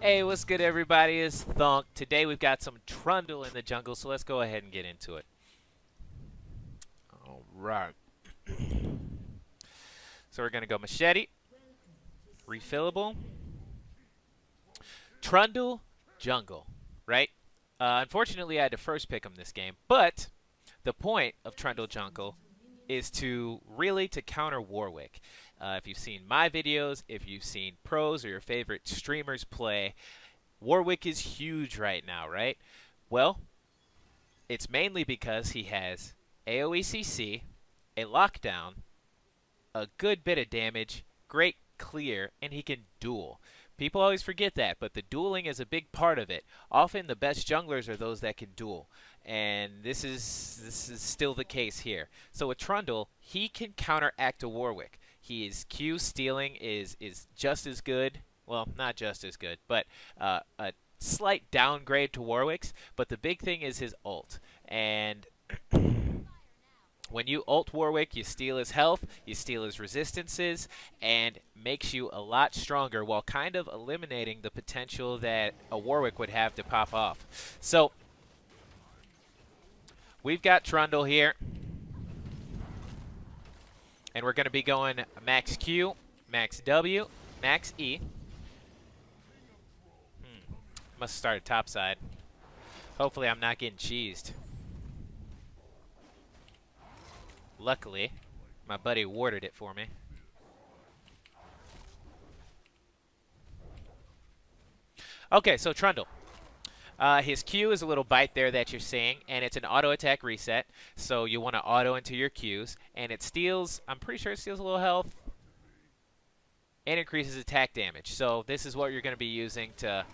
Hey, what's good, everybody? It's Thonk. Today we've got some Trundle in the jungle, so let's go ahead and get into it. All right. So we're going to go Machete, Refillable, Trundle, Jungle, right? Unfortunately, I had to first pick him this game, but the point of Trundle Jungle is to counter Warwick. If you've seen my videos, if you've seen pros or your favorite streamers play, Warwick is huge right now, right? Well, it's mainly because he has AoE a lockdown, a good bit of damage, great clear, and he can duel. People always forget that, but the dueling is a big part of it. Often the best junglers are those that can duel, and this is still the case here. So with Trundle, he can counteract a Warwick. His Q stealing is just as good. Well, not just as good, but a slight downgrade to Warwick's. But the big thing is his ult, and when you ult Warwick, you steal his health, you steal his resistances, and makes you a lot stronger while kind of eliminating the potential that a Warwick would have to pop off. So, we've got Trundle here, and we're going to be going max Q, max W, max E. Must start at top side. Hopefully I'm not getting cheesed. Luckily, my buddy warded it for me. Okay, so Trundle. His Q is a little bite there that you're seeing, and it's an auto attack reset. So you want to auto into your Qs, and it steals, I'm pretty sure it steals a little health, and increases attack damage. So this is what you're going to be using to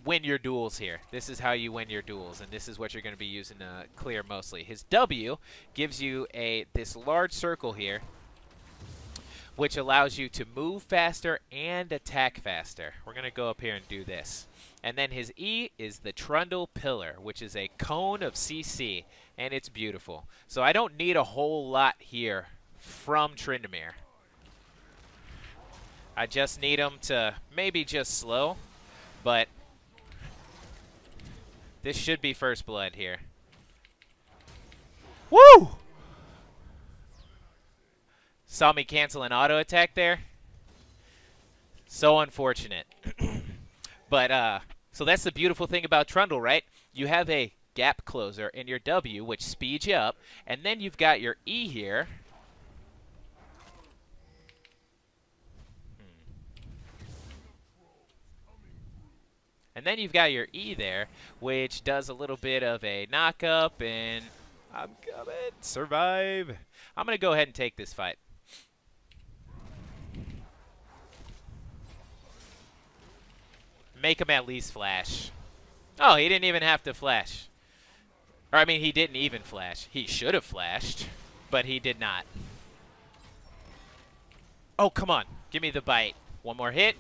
win your duels here. This is how you win your duels, and this is what you're going to be using to clear mostly. His W gives you this large circle here, which allows you to move faster and attack faster. We're going to go up here and do this. And then his E is the Trundle Pillar, which is a cone of CC, and it's beautiful. So I don't need a whole lot here from Tryndamere. I just need him to maybe just slow, but this should be first blood here. Woo! Saw me cancel an auto attack there. So unfortunate. But, so that's the beautiful thing about Trundle, right? You have a gap closer in your W, which speeds you up, and then you've got your E here. And then you've got your E there, which does a little bit of a knock-up, and I'm coming. Survive. I'm going to go ahead and take this fight. Make him at least flash. Oh, he didn't even have to flash. Or, I mean, he didn't even flash. He should have flashed, but he did not. Oh, come on. Give me the bite. One more hit.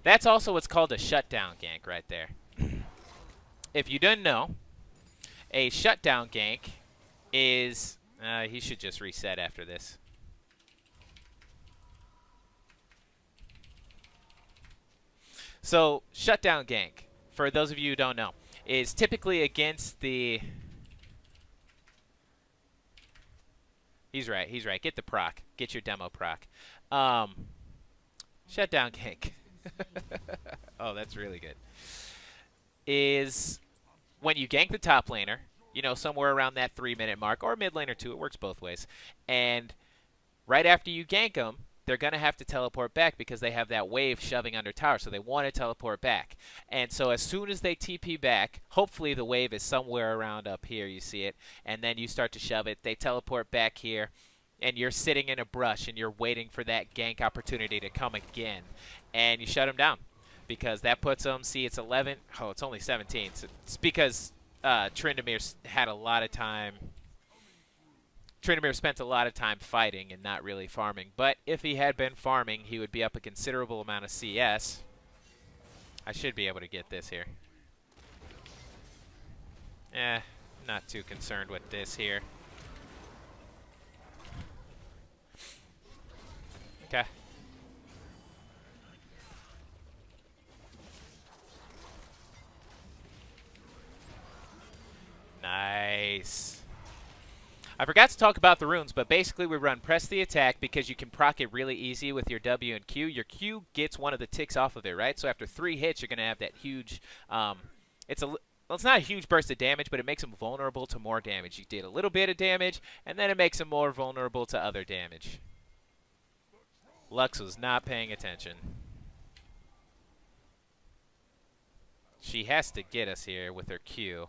That's also what's called a shutdown gank right there. If you didn't know, a shutdown gank is... he should just reset after this. So, shutdown gank, for those of you who don't know, is typically against the... He's right. Get the proc. Get your demo proc. Shutdown gank. Oh, that's really good. Is when you gank the top laner, you know, somewhere around that 3-minute mark, or mid laner too, it works both ways. And right after you gank them, they're going to have to teleport back because they have that wave shoving under tower, so they want to teleport back. And so as soon as they TP back, hopefully the wave is somewhere around up here, you see it, and then you start to shove it, they teleport back here, and you're sitting in a brush and you're waiting for that gank opportunity to come again, and you shut them down because that puts them, see, it's 11, oh, it's only 17. So it's because Tryndamere had a lot of time. Tryndamere spent a lot of time fighting and not really farming. But if he had been farming, he would be up a considerable amount of CS. I should be able to get this here. Not too concerned with this here. Okay. I forgot to talk about the runes, but basically we run press the attack because you can proc it really easy with your W and Q. Your Q gets one of the ticks off of it, right? So after 3 hits, you're going to have that huge, well, it's not a huge burst of damage, but it makes him vulnerable to more damage. You did a little bit of damage, and then it makes him more vulnerable to other damage. Lux was not paying attention. She has to get us here with her Q.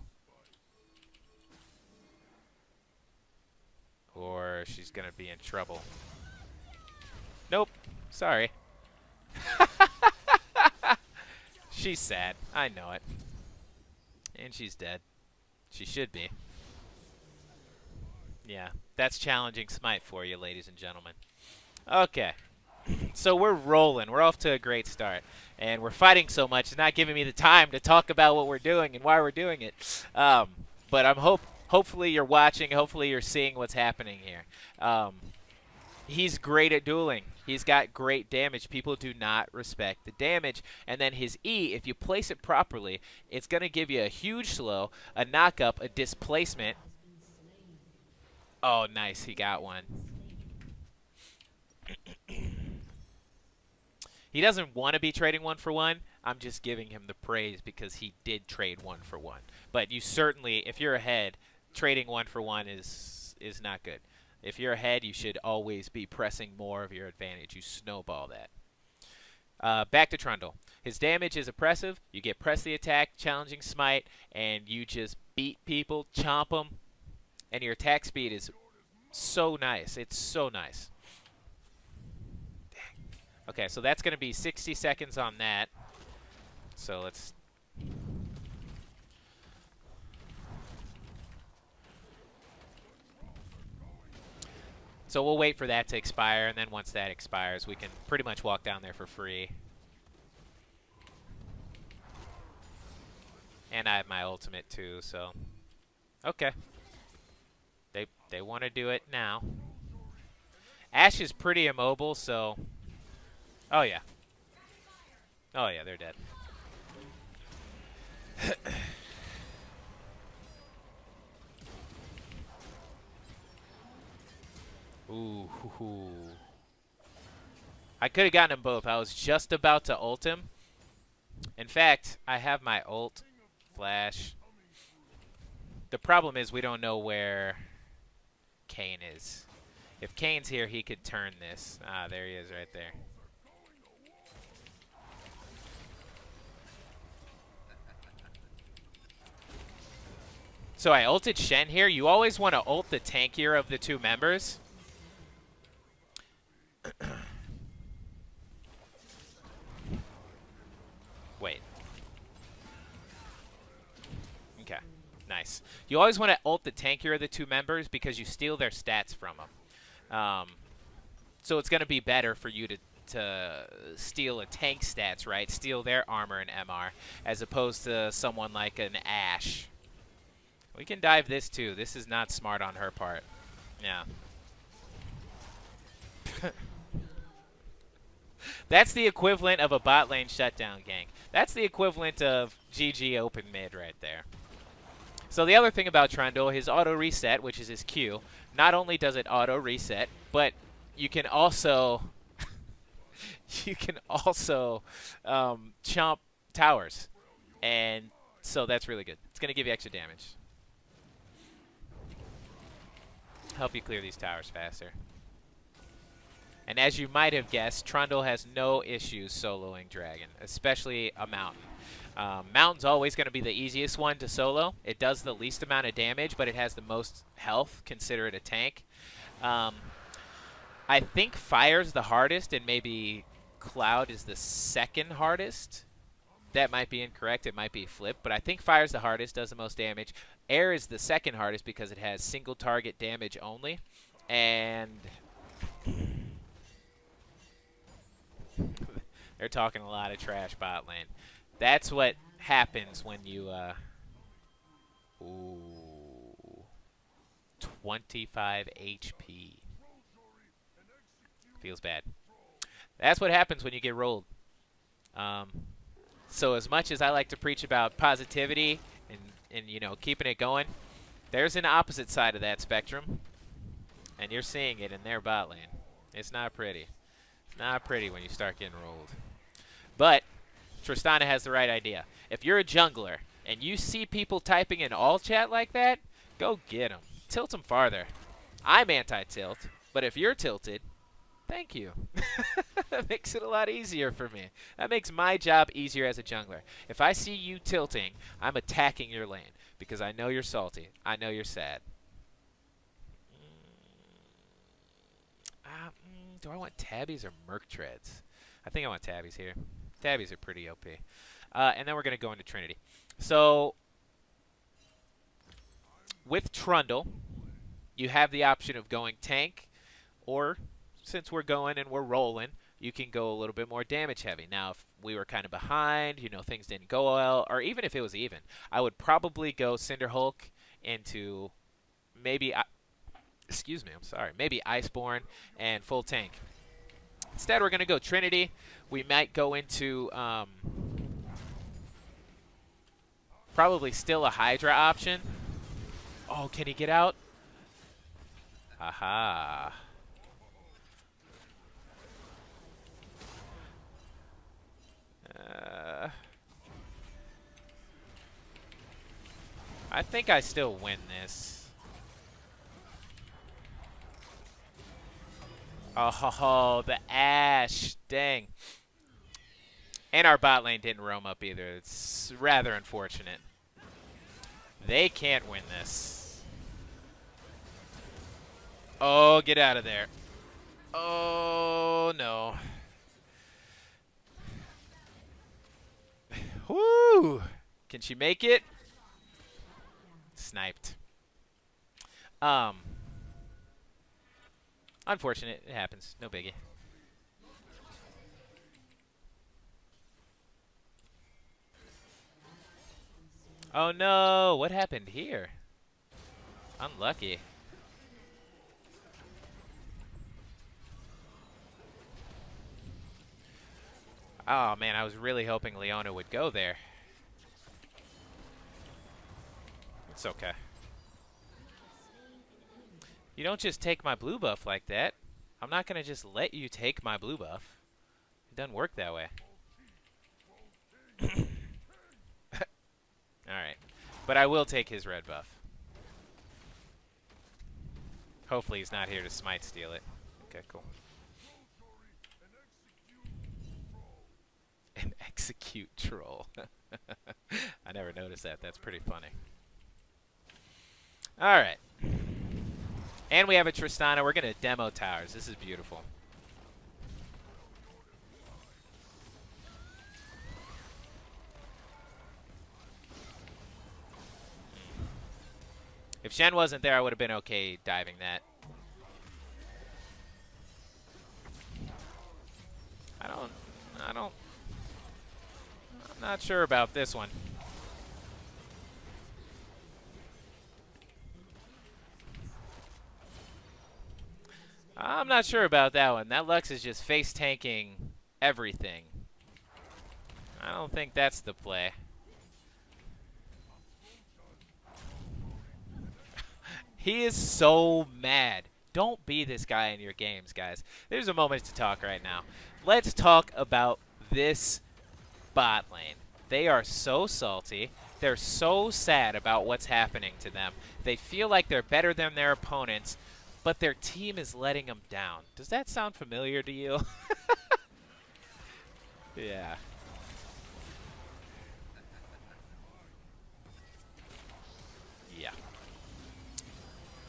Or she's going to be in trouble. Nope. Sorry. She's sad. I know it. And she's dead. She should be. Yeah. That's challenging smite for you, ladies and gentlemen. Okay. So we're rolling. We're off to a great start. And we're fighting so much, it's not giving me the time to talk about what we're doing and why we're doing it. But hopefully you're watching. Hopefully you're seeing what's happening here. He's great at dueling. He's got great damage. People do not respect the damage. And then his E, if you place it properly, it's going to give you a huge slow, a knock-up, a displacement. Oh, nice. He got one. He doesn't want to be trading 1-for-1. I'm just giving him the praise because he did trade 1-for-1. But you certainly, if you're ahead, trading 1-for-1 is not good. If you're ahead, you should always be pressing more of your advantage. You snowball that. Back to Trundle. His damage is oppressive. You get press the attack, challenging smite, and you just beat people, chomp them. And your attack speed is so nice. It's so nice. Okay, so that's going to be 60 seconds on that. So let's... So we'll wait for that to expire, and then once that expires, we can pretty much walk down there for free. And I have my ultimate too, so... Okay. They want to do it now. Ashe is pretty immobile, so... Oh, yeah. Oh, yeah, they're dead. Ooh. I could have gotten them both. I was just about to ult him. In fact, I have my ult, flash. The problem is we don't know where Kayn is. If Kayn's here, he could turn this. Ah, there he is right there. So I ulted Shen here. You always want to ult the tankier of the two members. Wait. Okay. Nice. You always want to ult the tankier of the two members because you steal their stats from them. So it's going to be better for you to steal a tank stats, right? Steal their armor and MR as opposed to someone like an Ashe. We can dive this too. This is not smart on her part. Yeah. That's the equivalent of a bot lane shutdown gank. That's the equivalent of GG open mid right there. So the other thing about Trundle, his auto reset, which is his Q, not only does it auto reset, but you can also chomp towers. And so that's really good. It's going to give you extra damage. Help you clear these towers faster. And as you might have guessed, Trundle has no issues soloing Dragon, especially a Mountain. Mountain's always going to be the easiest one to solo. It does the least amount of damage, but it has the most health. Consider it a tank. I think Fire's the hardest, and maybe Cloud is the second hardest. That might be incorrect. It might be flipped, but I think Fire's the hardest, does the most damage. Air is the second hardest because it has single target damage only. And they're talking a lot of trash bot lane. That's what happens when you... Ooh. 25 HP. Feels bad. That's what happens when you get rolled. So as much as I like to preach about positivity and you know, keeping it going, there's an opposite side of that spectrum. And you're seeing it in their bot lane. It's not pretty. It's not pretty when you start getting rolled. But Tristana has the right idea. If you're a jungler and you see people typing in all chat like that, go get them. Tilt them farther. I'm anti-tilt, but if you're tilted, thank you. That makes it a lot easier for me. That makes my job easier as a jungler. If I see you tilting, I'm attacking your lane because I know you're salty. I know you're sad. Do I want tabbies or merc treads? I think I want tabbies here. Tabbies are pretty OP. And then we're going to go into Trinity. So with Trundle, you have the option of going tank, or since we're going and we're rolling, you can go a little bit more damage heavy. Now, if we were kind of behind, you know, things didn't go well, or even if it was even, I would probably go Cinder Hulk into maybe, excuse me, I'm sorry, maybe Iceborne and full tank. Instead, we're going to go Trinity. We might go into probably still a Hydra option. Oh, can he get out? Aha. I think I still win this. Oh, the Ashe. Dang. And our bot lane didn't roam up either. It's rather unfortunate. They can't win this. Oh, get out of there. Oh, no. Whoo! Can she make it? Sniped. Unfortunate. It happens. No biggie. Oh, no. What happened here? Unlucky. Oh, man. I was really hoping Leona would go there. It's okay. You don't just take my blue buff like that. I'm not going to just let you take my blue buff. It doesn't work that way. Alright. But I will take his red buff. Hopefully he's not here to smite steal it. Okay, cool. An execute troll. I never noticed that. That's pretty funny. Alright. And we have a Tristana. We're going to demo towers. This is beautiful. If Shen wasn't there, I would have been okay diving that. I'm not sure about this one. I'm not sure about that one. That Lux is just face tanking everything. I don't think that's the play. He is so mad. Don't be this guy in your games, guys. There's a moment to talk right now. Let's talk about this bot lane. They are so salty. They're so sad about what's happening to them. They feel like they're better than their opponents, but their team is letting them down. Does that sound familiar to you? Yeah. Yeah.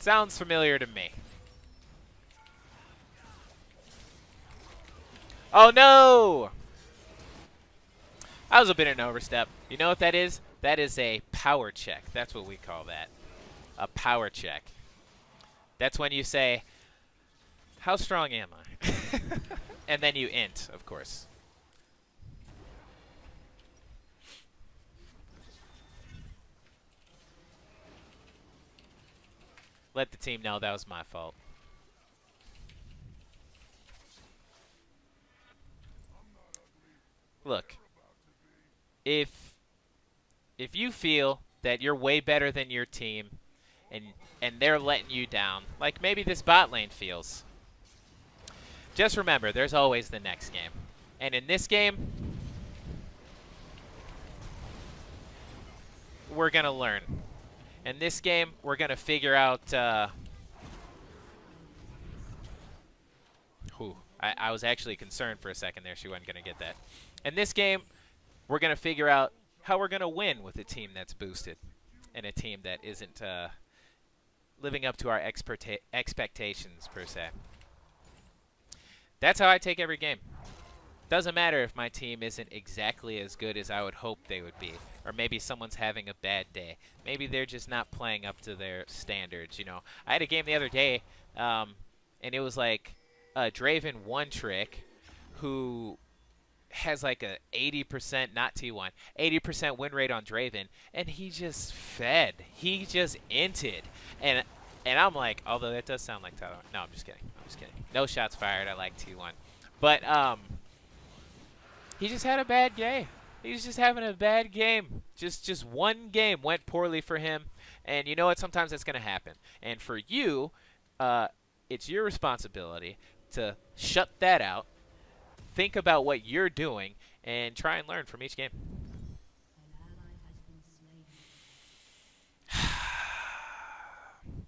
Sounds familiar to me. Oh, no! That was a bit of an overstep. You know what that is? That is a power check. That's what we call that. A power check. That's when you say, how strong am I? And then you int, of course. Let the team know that was my fault. Look, if you feel that you're way better than your team and they're letting you down, like maybe this bot lane feels. Just remember, there's always the next game. And in this game, we're going to learn. In this game, we're going to figure out... I was actually concerned for a second there she wasn't going to get that. In this game, we're going to figure out how we're going to win with a team that's boosted and a team that isn't living up to our expectations, per se. That's how I take every game. Doesn't matter if my team isn't exactly as good as I would hope they would be, or maybe someone's having a bad day. Maybe they're just not playing up to their standards, you know. I had a game the other day, and it was like a Draven one trick who has like a 80%, not T1, 80% win rate on Draven, and he just fed. He just inted. And I'm like, although that does sound like Tyler. No, I'm just kidding. I'm just kidding. No shots fired. I like T1. But he just had a bad game. He's just having a bad game. Just one game went poorly for him. And you know what? Sometimes that's going to happen. And for you, it's your responsibility to shut that out, think about what you're doing, and try and learn from each game.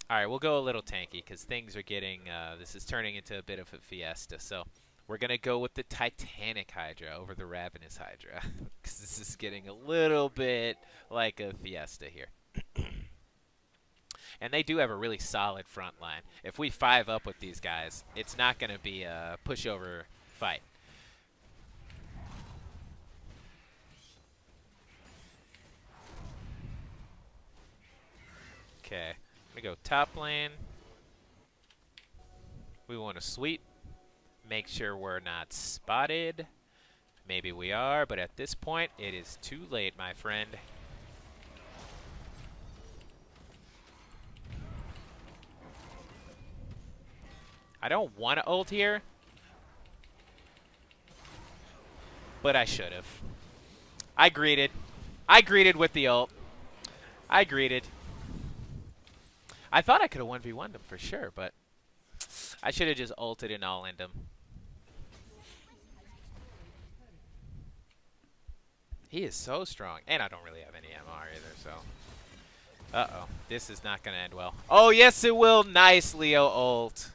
All right, we'll go a little tanky because things are getting, this is turning into a bit of a fiesta. So we're going to go with the Titanic Hydra over the Ravenous Hydra because this is getting a little bit like a fiesta here. And they do have a really solid front line. If we 5 up with these guys, it's not going to be a pushover fight. Okay, I'm going to go top lane. We want to sweep. Make sure we're not spotted. Maybe we are, but at this point, it is too late, my friend. I don't want to ult here, but I should have. I greeted. I greeted with the ult. I greeted. I thought I could have 1v1'd him for sure, but I should have just ulted and all-in'd him. He is so strong, and I don't really have any MR either, so... Uh-oh. This is not going to end well. Oh, yes, it will. Nice, Leo ult.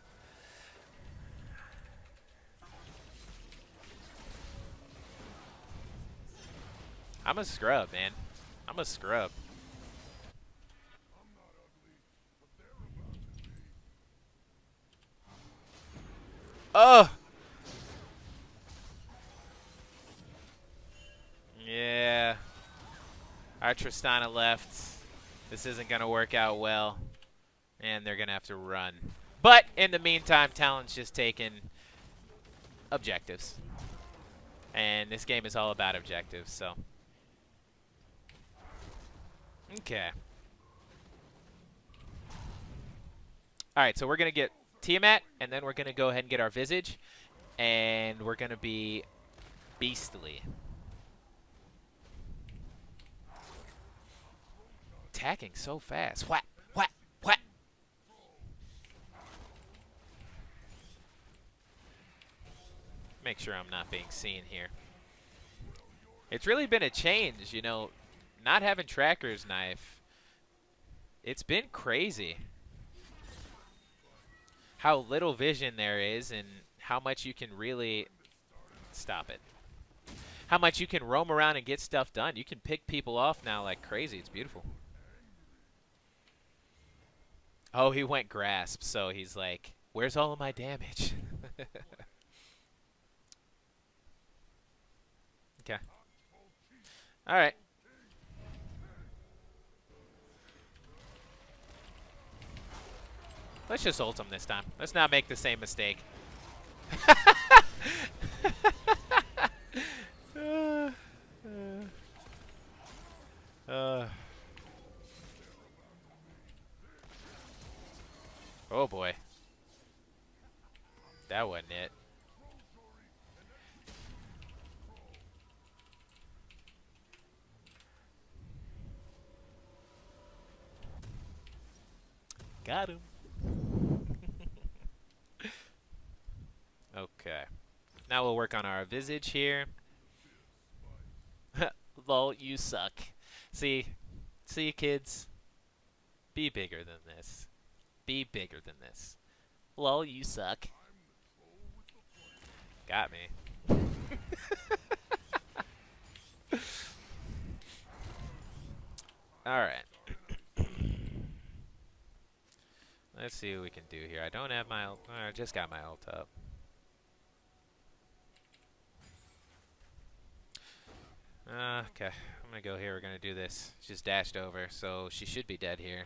I'm a scrub, man. I'm a scrub. Oh! Yeah. Our Tristana left. This isn't going to work out well. And they're going to have to run. But in the meantime, Talon's just taking objectives. And this game is all about objectives, so... Okay. Alright, so we're going to get Tiamat, and then we're going to go ahead and get our Visage, and we're going to be beastly. Attacking so fast. Whap, whap, whap. Make sure I'm not being seen here. It's really been a change, you know. Not having Tracker's Knife, it's been crazy how little vision there is and how much you can really stop it. How much you can roam around and get stuff done. You can pick people off now like crazy. It's beautiful. Oh, he went grasp, so he's like, where's all of my damage? Okay. All right. Let's just ult him this time. Let's not make the same mistake. Oh boy. That wasn't it. Got him. Okay. Now we'll work on our visage here. Lol, you suck. See, kids? Be bigger than this. Be bigger than this. Lol, you suck. Got me. Alright. Let's see what we can do here. I don't have my ult. I just got my ult up. Okay. I'm going to go here. We're going to do this. She just dashed over, so she should be dead here.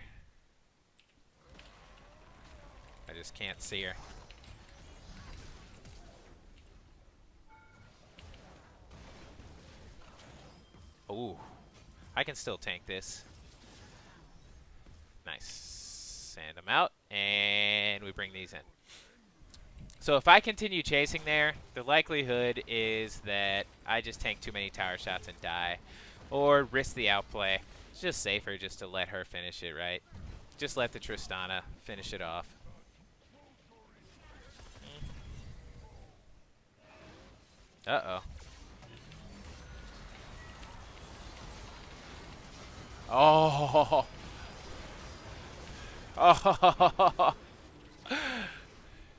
I just can't see her. Ooh. I can still tank this. Nice. Sand them out, and we bring these in. So if I continue chasing there, the likelihood is that I just tank too many tower shots and die, or risk the outplay. It's just safer just to let her finish it, right? Just let the Tristana finish it off. Uh-oh. Oh. Oh.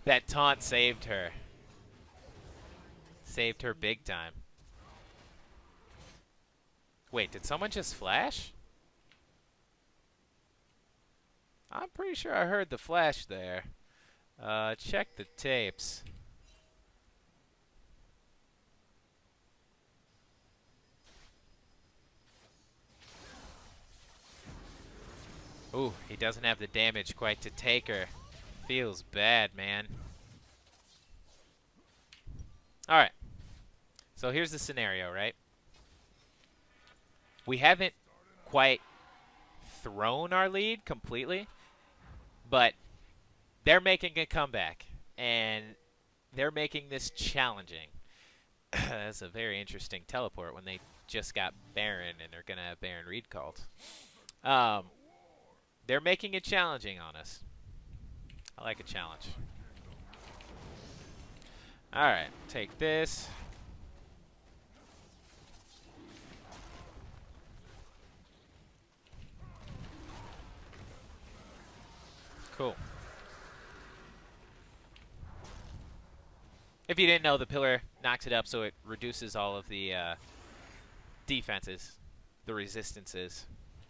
That taunt saved her. Saved her big time. Wait, did someone just flash? I'm pretty sure I heard the flash there. Check the tapes. Ooh, he doesn't have the damage quite to take her. Feels bad, man. Alright. So here's the scenario, right? We haven't quite thrown our lead completely, but they're making a comeback, and they're making this challenging. That's a very interesting teleport when they just got Baron and they're going to have Baron Reed called. They're making it challenging on us. I like a challenge. Alright, take this. Cool. If you didn't know, the pillar knocks it up so it reduces all of the defenses, the resistances.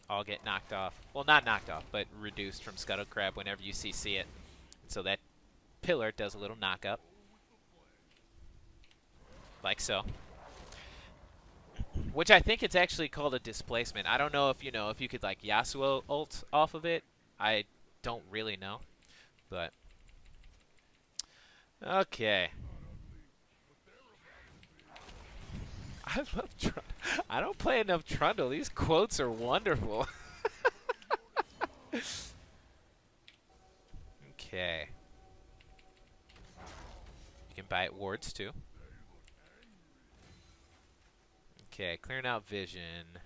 All get knocked off. Well, not knocked off, but reduced from Scuttle Crab whenever you CC it. So that pillar does a little knock up. Like so. Which I think it's actually called a displacement. I don't know if if you could like Yasuo ult off of it. I don't really know. But okay. I don't play enough Trundle. These quotes are wonderful. Okay. You can buy it wards too. Okay, clearing out vision.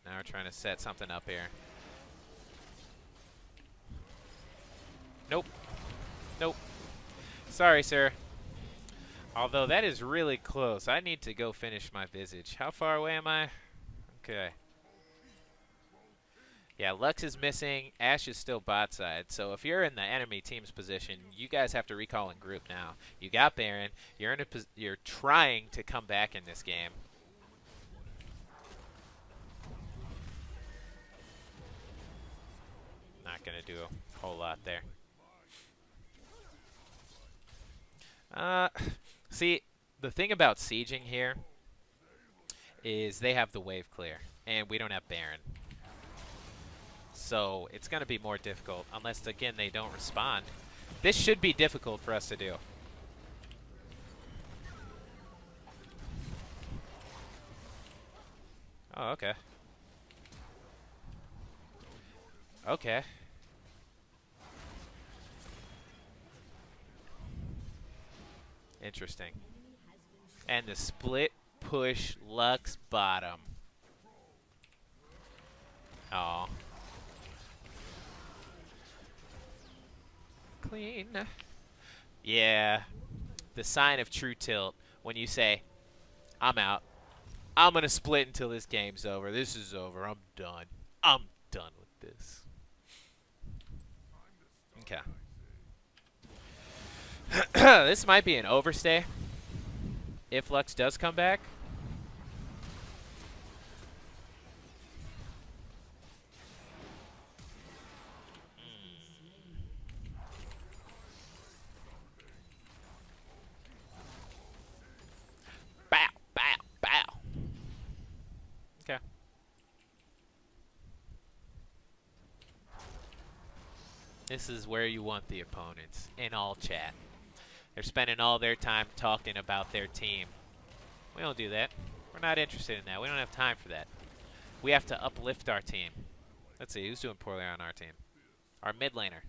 Now we're trying to set something up here. Nope. Nope. Sorry, sir. Although that is really close. I need to go finish my visage. How far away am I? Okay. Yeah, Lux is missing. Ashe is still bot side. So if you're in the enemy team's position, you guys have to recall in group now. You got Baron. You're trying to come back in this game. Not gonna do a whole lot there. See, the thing about sieging here is they have the wave clear, and we don't have Baron. So it's going to be more difficult, unless, again, they don't respond. This should be difficult for us to do. Oh, okay. Okay. Interesting. And the split push Lux bottom. Oh. clean. Yeah, the sign of true tilt when you say, I'm out. I'm going to split until this game's over. This is over. I'm done. I'm done with this. Okay. This might be an overstay if Lux does come back. Bow, bow, bow. Okay. This is where you want the opponents, in all chat. They're spending all their time talking about their team. We don't do that. We're not interested in that. We don't have time for that. We have to uplift our team. Let's see, who's doing poorly on our team? Our mid laner.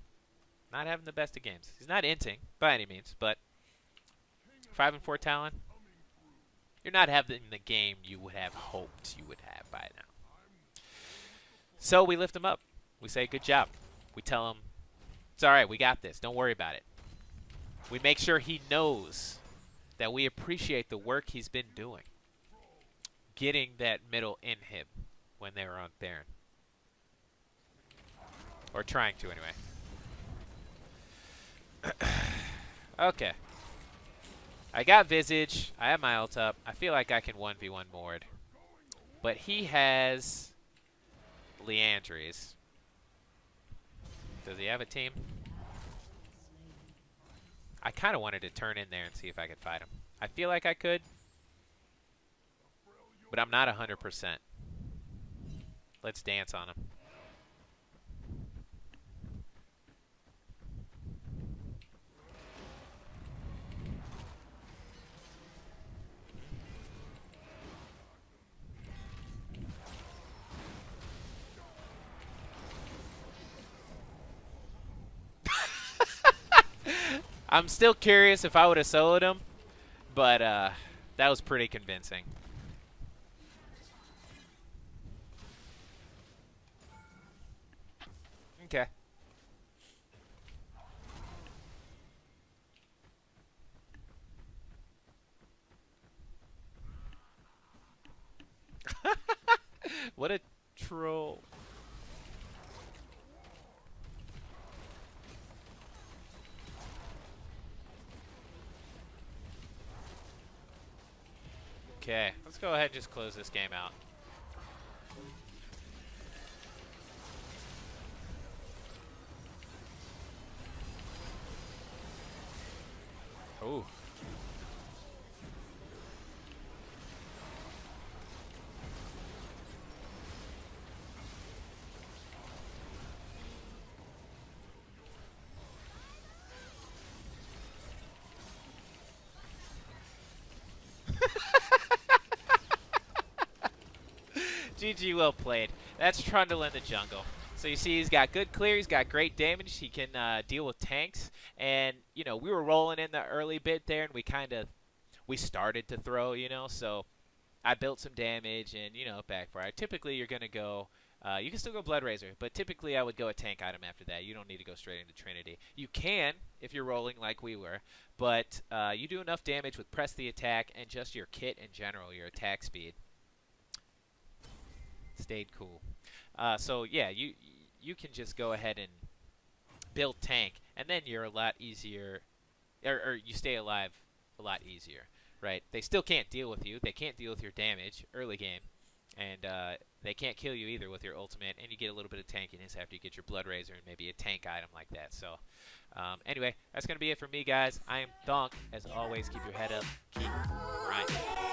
Not having the best of games. He's not inting by any means, but 5 and 4 talent. You're not having the game you would have hoped you would have by now. So we lift him up. We say, good job. We tell him, it's all right, we got this. Don't worry about it. We make sure he knows that we appreciate the work he's been doing. Getting that middle inhib when they were on Baron. Or trying to, anyway. Okay. I got Visage. I have my ult up. I feel like I can 1v1 Mord. But he has Leandries. Does he have a team? I kind of wanted to turn in there and see if I could fight him. I feel like I could. But I'm not 100%. Let's dance on him. I'm still curious if I would have soloed him, but that was pretty convincing. Okay. What a troll. Okay, let's go ahead and just close this game out. Ooh. GG, well played. That's Trundle in the jungle. So you see he's got good clear, he's got great damage, he can deal with tanks. And, you know, we were rolling in the early bit there, and we started to throw, you know. So I built some damage and, you know, backfire. Typically you're going to go, you can still go Blood Razor, but typically I would go a tank item after that. You don't need to go straight into Trinity. You can if you're rolling like we were, but you do enough damage with press the attack and just your kit in general, your attack speed. Stayed cool. So yeah, you can just go ahead and build tank, and then you're a lot easier, or you stay alive a lot easier, right? They still can't deal with you. They can't deal with your damage early game, and they can't kill you either with your ultimate, and you get a little bit of tankiness after you get your Blood Razor and maybe a tank item like that. So anyway, that's going to be it for me, guys. I am Thonk. As always, keep your head up. Keep grinding.